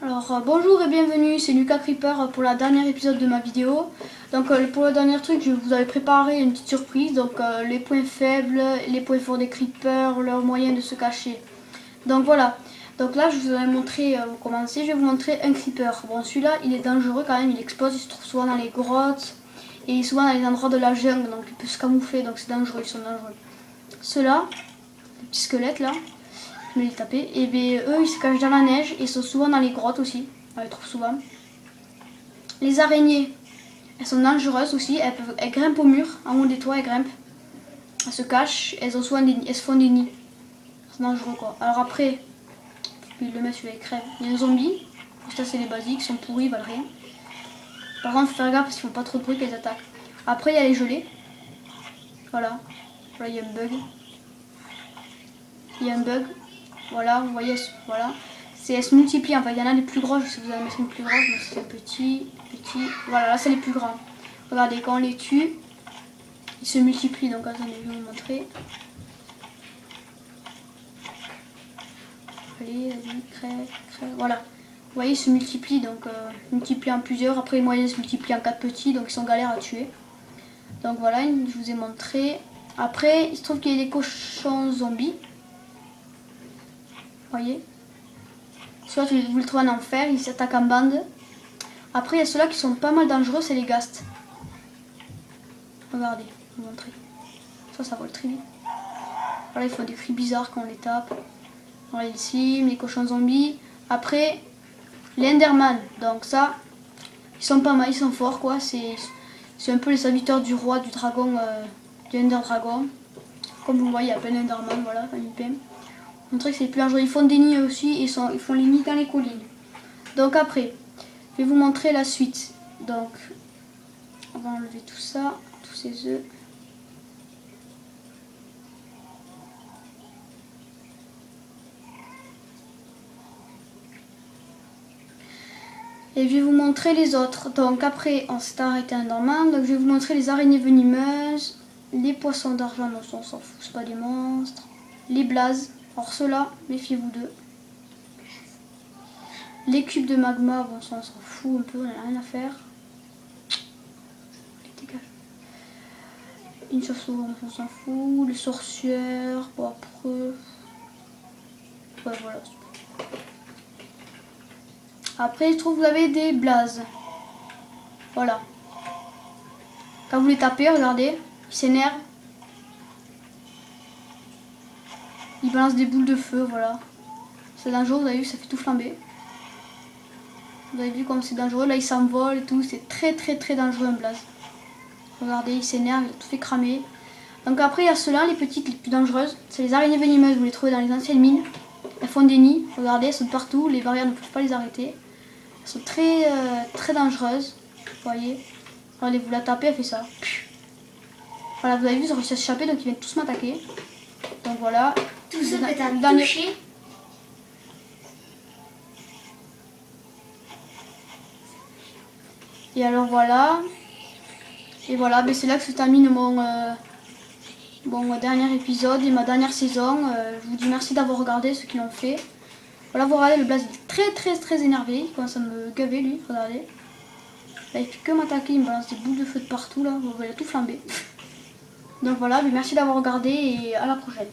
Alors bonjour et bienvenue, c'est Lucas Creeper pour la dernière épisode de ma vidéo. Donc pour le dernier truc, je vous avais préparé une petite surprise. Donc les points faibles, les points forts des Creepers, leurs moyens de se cacher. Donc voilà, donc là je vous avais montré, pour commencer, je vais vous montrer un Creeper. Bon, celui-là il est dangereux quand même, il explose, il se trouve souvent dans les grottes. Et il est souvent dans les endroits de la jungle, donc il peut se camoufler, donc c'est dangereux, ils sont dangereux. Ceux-là, les petits squelettes là, je vais les taper. Et bien eux ils se cachent dans la neige et ils sont souvent dans les grottes aussi. On les trouve souvent. Les araignées, elles sont dangereuses aussi. Elles grimpent au mur, en haut des toits elles grimpent. Elles se cachent, elles se font des nids. C'est dangereux quoi. Alors après, puis le mec celui-là il crève. Il y a un zombie. Ça c'est les basiques, ils sont pourris, ils valent rien. Par contre faut faire gaffe parce qu'ils font pas trop de bruit qu'ils attaquent. Après il y a les gelées. Voilà. Voilà, il y a un bug. Il y a un bug. Voilà, vous voyez, voilà. Elles se multiplient, enfin il y en a les plus grosses, si vous en mettez une plus grosse, mais c'est petit, voilà, là c'est les plus grands. Regardez, quand on les tue, ils se multiplient, donc attendez, je vais vous montrer. Allez, vas-y, crève, voilà. Vous voyez, ils se multiplient, donc multiplient en plusieurs, après les moyens se multiplient en 4 petits, donc ils sont galères à tuer. Donc voilà, je vous ai montré. Après, il se trouve qu'il y a des cochons zombies. Vous voyez, soit vous le trouvez en enfer, ils s'attaquent en bande. Après il y a ceux-là qui sont pas mal dangereux, c'est les ghasts. Regardez, je vais vous montrer. Ça vole très vite. Voilà, ils font des cris bizarres quand on les tape. Voilà ici, les cochons zombies. Après, les Enderman. Donc ça, ils sont pas mal, ils sont forts quoi. C'est un peu les serviteurs du roi, du dragon, du Ender Dragon. Comme vous voyez, il y a plein d'Enderman, voilà, quand ils pèment. Montrer que c'est plus dangereux. Ils font des nids aussi, ils font les nids dans les collines. Donc après, je vais vous montrer la suite. Donc, on va enlever tout ça, tous ces œufs. Et je vais vous montrer les autres. Donc après, on s'est arrêté à un dormant. Donc je vais vous montrer les araignées venimeuses, les poissons d'argent, non, on s'en fout, c'est pas des monstres. Les blazes. Alors ceux-là, méfiez-vous d'eux. Les cubes de magma, bon ça on s'en fout un peu, on n'a rien à faire. Une chauve-souris, on s'en fout. Les sorcières, bon après... Ouais voilà. Après je trouve que vous avez des blazes. Voilà. Quand vous les tapez, regardez, ils s'énervent. Ils balancent des boules de feu, voilà. C'est dangereux, vous avez vu, ça fait tout flamber. Vous avez vu comme c'est dangereux, là il s'envole et tout, c'est très dangereux un blaze. Regardez, il s'énerve, il a tout fait cramer. Donc après il y a ceux-là, les petites, les plus dangereuses. C'est les araignées venimeuses, vous les trouvez dans les anciennes mines. Elles font des nids, regardez, elles sont partout, les barrières ne peuvent pas les arrêter. Elles sont très dangereuses, vous voyez. Regardez, vous la tapez, elle fait ça. Voilà, vous avez vu, ils ont réussi à s'échapper, donc ils viennent tous m'attaquer. Donc voilà. Tout ça peut être touché. Et alors voilà. Et voilà, ben c'est là que se termine mon dernier épisode et ma dernière saison. Je vous dis merci d'avoir regardé, ceux qui l'ont fait. Voilà, vous regardez, le blaze est très énervé. Il commence à me gaver lui, regardez. Là, il fait que m'attaquer, il me balance des boules de feu de partout là. Vous voyez, tout flambé. Donc voilà, ben merci d'avoir regardé et à la prochaine.